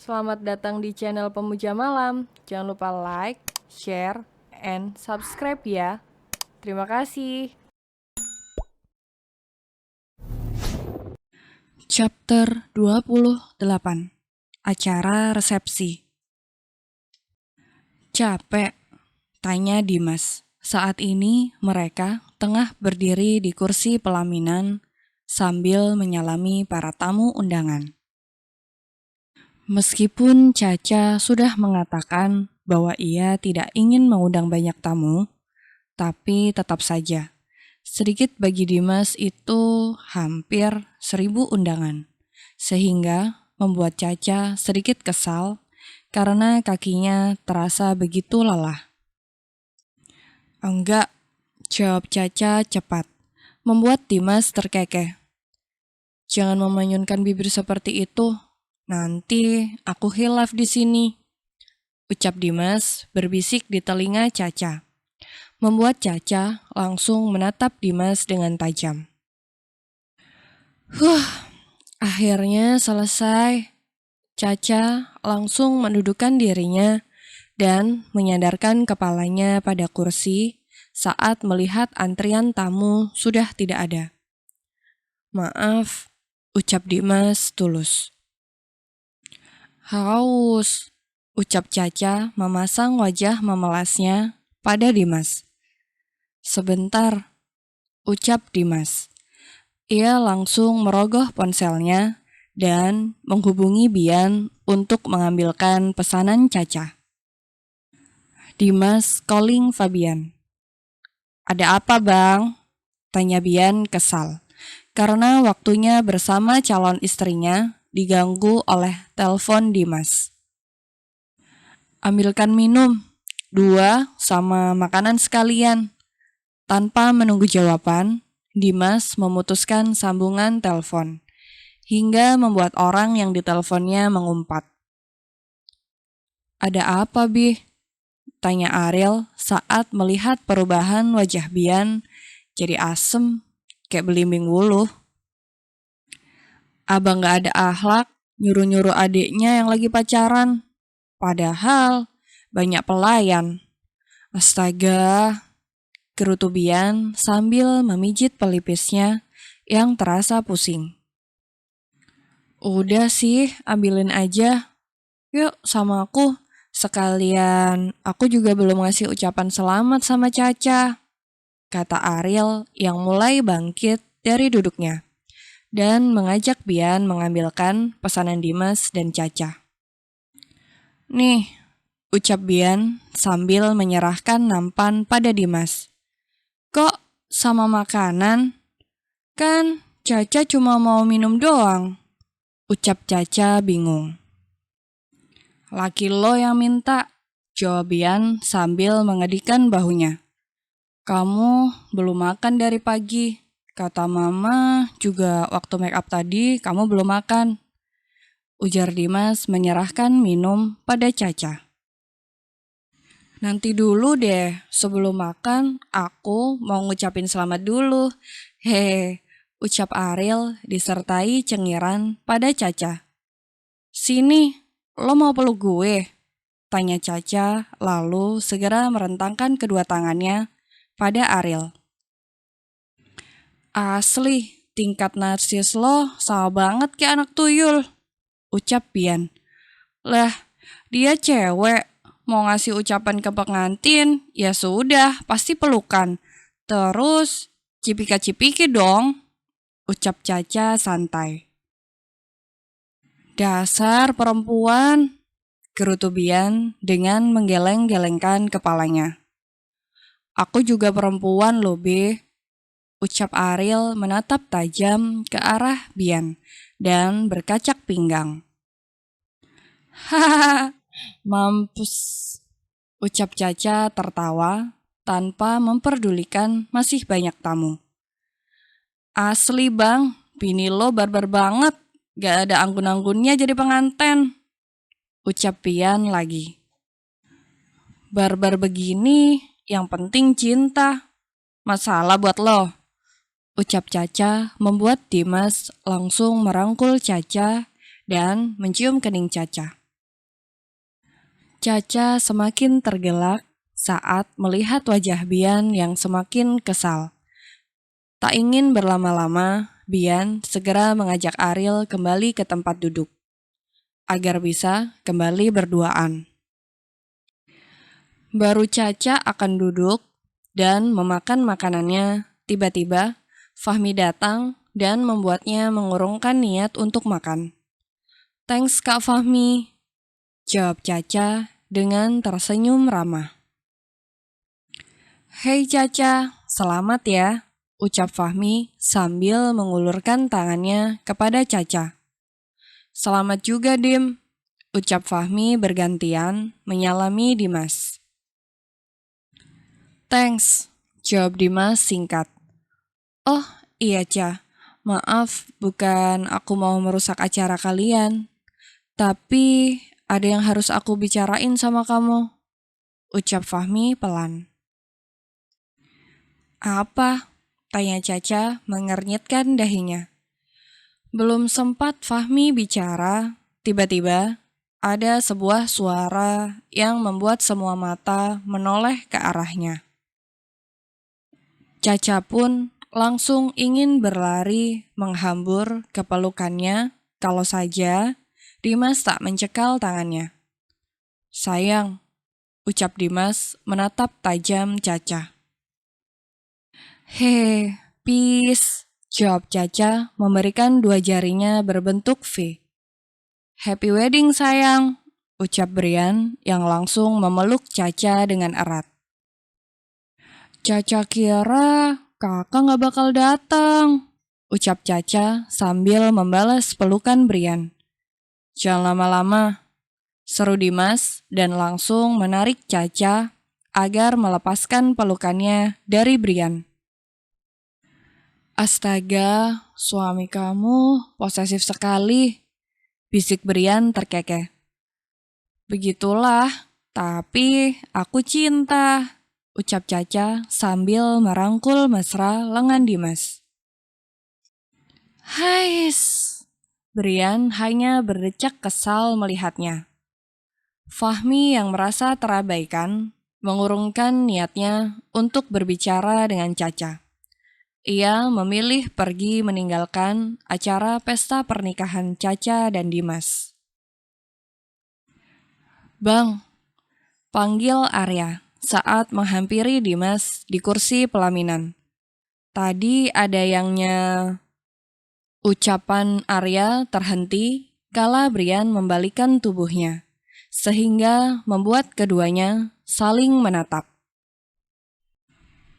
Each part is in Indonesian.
Selamat datang di channel Pemuja Malam. Jangan lupa like, share, and subscribe ya. Terima kasih. Chapter 28. Acara resepsi. Capek? Tanya Dimas. Saat ini mereka tengah berdiri di kursi pelaminan sambil menyalami para tamu undangan. Meskipun Caca sudah mengatakan bahwa ia tidak ingin mengundang banyak tamu, tapi tetap saja, sedikit bagi Dimas itu hampir 1000 undangan, sehingga membuat Caca sedikit kesal karena kakinya terasa begitu lelah. Enggak, jawab Caca cepat, membuat Dimas terkekeh. Jangan memanyunkan bibir seperti itu, nanti aku hilaf di sini, ucap Dimas berbisik di telinga Caca, membuat Caca langsung menatap Dimas dengan tajam. Akhirnya selesai. Caca langsung mendudukkan dirinya dan menyandarkan kepalanya pada kursi saat melihat antrian tamu sudah tidak ada. Maaf, ucap Dimas tulus. Haus, ucap Caca memasang wajah memelasnya pada Dimas. Sebentar, ucap Dimas. Ia langsung merogoh ponselnya dan menghubungi Bian untuk mengambilkan pesanan Caca. Dimas calling Fabian. Ada apa bang? Tanya Bian kesal, karena waktunya bersama calon istrinya diganggu oleh telepon Dimas. Ambilkan minum, 2 sama makanan sekalian. Tanpa menunggu jawaban, Dimas memutuskan sambungan telepon, hingga membuat orang yang diteleponnya mengumpat. Ada apa, Bi? Tanya Ariel saat melihat perubahan wajah Bian jadi asem kayak belimbing wuluh. Abang gak ada akhlak, nyuruh-nyuruh adiknya yang lagi pacaran. Padahal banyak pelayan. Astaga, gerutu Bian sambil memijit pelipisnya yang terasa pusing. Udah sih, ambilin aja. Yuk sama aku. Sekalian, aku juga belum ngasih ucapan selamat sama Caca, kata Ariel yang mulai bangkit dari duduknya dan mengajak Bian mengambilkan pesanan Dimas dan Caca. Nih, ucap Bian sambil menyerahkan nampan pada Dimas. Kok sama makanan? Kan Caca cuma mau minum doang, ucap Caca bingung. Laki lo yang minta, jawab Bian sambil mengedikan bahunya. Kamu belum makan dari pagi. Kata mama juga waktu make up tadi kamu belum makan. Ujar Dimas menyerahkan minum pada Caca. Nanti dulu deh, sebelum makan aku mau ngucapin selamat dulu. Hehe, ucap Ariel disertai cengiran pada Caca. Sini, lo mau peluk gue? Tanya Caca lalu segera merentangkan kedua tangannya pada Ariel. Asli, tingkat narsis lo sama banget kayak anak tuyul, ucap Bian. Lah, dia cewek, mau ngasih ucapan ke pengantin, ya sudah, pasti pelukan. Terus, cipika-cipiki dong, ucap Caca santai. Dasar perempuan, gerutu Bian dengan menggeleng-gelengkan kepalanya. Aku juga perempuan loh, Be, ucap Ariel menatap tajam ke arah Bian dan berkacak pinggang. Hahaha, mampus, ucap Caca tertawa tanpa memperdulikan masih banyak tamu. Asli bang, bini lo barbar banget, gak ada anggun-anggunnya jadi penganten, ucap Bian lagi. Barbar begini, yang penting cinta, masalah buat lo, ucap Caca membuat Dimas langsung merangkul Caca dan mencium kening Caca. Caca semakin tergelak saat melihat wajah Bian yang semakin kesal. Tak ingin berlama-lama, Bian segera mengajak Ariel kembali ke tempat duduk, agar bisa kembali berduaan. Baru Caca akan duduk dan memakan makanannya, tiba-tiba Fahmi datang dan membuatnya mengurungkan niat untuk makan. "Thanks Kak Fahmi," jawab Caca dengan tersenyum ramah. "Hei Caca, selamat ya," ucap Fahmi sambil mengulurkan tangannya kepada Caca. "Selamat juga Dim," ucap Fahmi bergantian menyalami Dimas. "Thanks," jawab Dimas singkat. "Oh iya Ca, maaf bukan aku mau merusak acara kalian. Tapi ada yang harus aku bicarain sama kamu," ucap Fahmi pelan. "Apa?" tanya Caca mengernyitkan dahinya. Belum sempat Fahmi bicara, tiba-tiba ada sebuah suara yang membuat semua mata menoleh ke arahnya. Caca pun langsung ingin berlari menghambur ke pelukannya kalau saja Dimas tak mencekal tangannya. "Sayang," ucap Dimas menatap tajam Caca. "Hei, peace," jawab Caca memberikan dua jarinya berbentuk V. "Happy wedding sayang," ucap Brian yang langsung memeluk Caca dengan erat. "Caca kira kakak gak bakal datang," ucap Caca sambil membalas pelukan Brian. "Jangan lama-lama," seru Dimas dan langsung menarik Caca agar melepaskan pelukannya dari Brian. "Astaga, suami kamu posesif sekali," bisik Brian terkekeh. "Begitulah, tapi aku cinta," ucap Caca sambil merangkul mesra lengan Dimas. "Hais," Brian hanya berdecak kesal melihatnya. Fahmi yang merasa terabaikan mengurungkan niatnya untuk berbicara dengan Caca. Ia memilih pergi meninggalkan acara pesta pernikahan Caca dan Dimas. "Bang," panggil Arya saat menghampiri Dimas di kursi pelaminan. "Tadi ada yangnya." Ucapan Arya terhenti kala Brian membalikan tubuhnya, sehingga membuat keduanya saling menatap.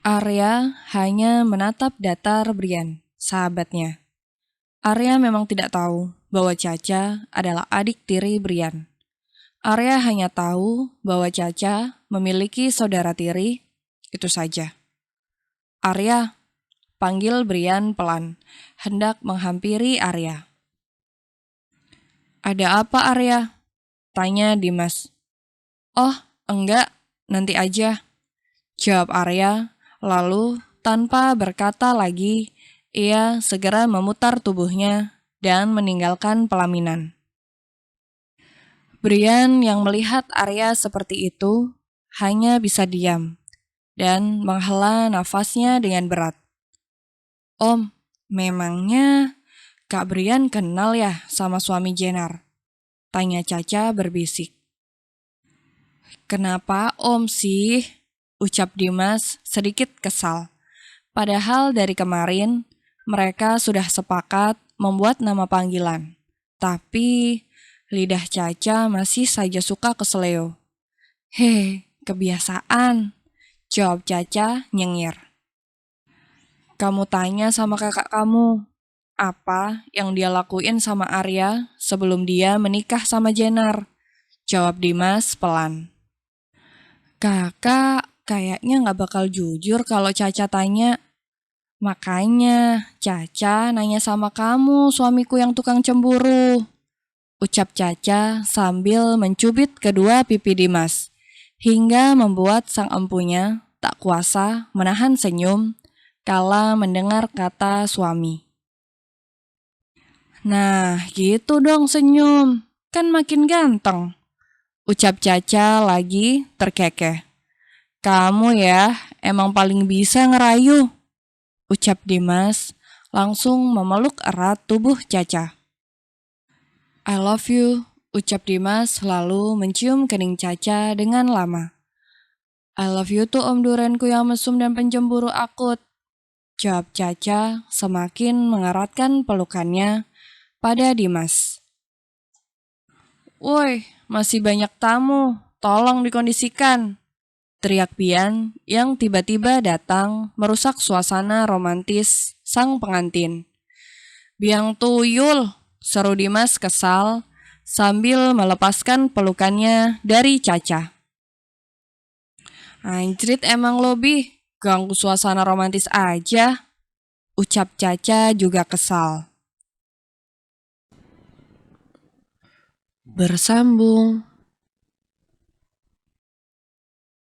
Arya hanya menatap datar Brian, sahabatnya. Arya memang tidak tahu bahwa Caca adalah adik tiri Brian. Arya hanya tahu bahwa Caca memiliki saudara tiri, itu saja. "Arya," panggil Brian pelan, hendak menghampiri Arya. "Ada apa Arya?" tanya Dimas. "Oh, enggak, nanti aja," jawab Arya, lalu tanpa berkata lagi, ia segera memutar tubuhnya dan meninggalkan pelaminan. Brian yang melihat Arya seperti itu hanya bisa diam dan menghela nafasnya dengan berat. "Om, memangnya Kak Brian kenal ya sama suami Jenar?" tanya Caca berbisik. "Kenapa Om sih?" ucap Dimas sedikit kesal. Padahal dari kemarin mereka sudah sepakat membuat nama panggilan. Tapi lidah Caca masih saja suka keseleo. "Hei, kebiasaan," jawab Caca nyengir. "Kamu tanya sama kakak kamu, apa yang dia lakuin sama Arya sebelum dia menikah sama Jenar?" jawab Dimas pelan. "Kakak kayaknya gak bakal jujur kalau Caca tanya. Makanya Caca nanya sama kamu, suamiku yang tukang cemburu," ucap Caca sambil mencubit kedua pipi Dimas, hingga membuat sang empunya tak kuasa menahan senyum kala mendengar kata suami. "Nah, gitu dong senyum, kan makin ganteng," Ucap Caca lagi terkekeh. Kamu ya, emang paling bisa ngerayu. Ucap Dimas, langsung memeluk erat tubuh Caca. I love you, ucap Dimas lalu mencium kening Caca dengan lama. I love you tuh Om Durenku yang mesum dan pencemburu akut. Jawab Caca semakin mengeratkan pelukannya pada Dimas. Woi, masih banyak tamu, tolong dikondisikan. Teriak Bian yang tiba-tiba datang merusak suasana romantis sang pengantin. Biang tuyul, seru Dimas kesal sambil melepaskan pelukannya dari Caca. Anjrit emang Lobi, ganggu suasana romantis aja. Ucap Caca juga kesal. Bersambung.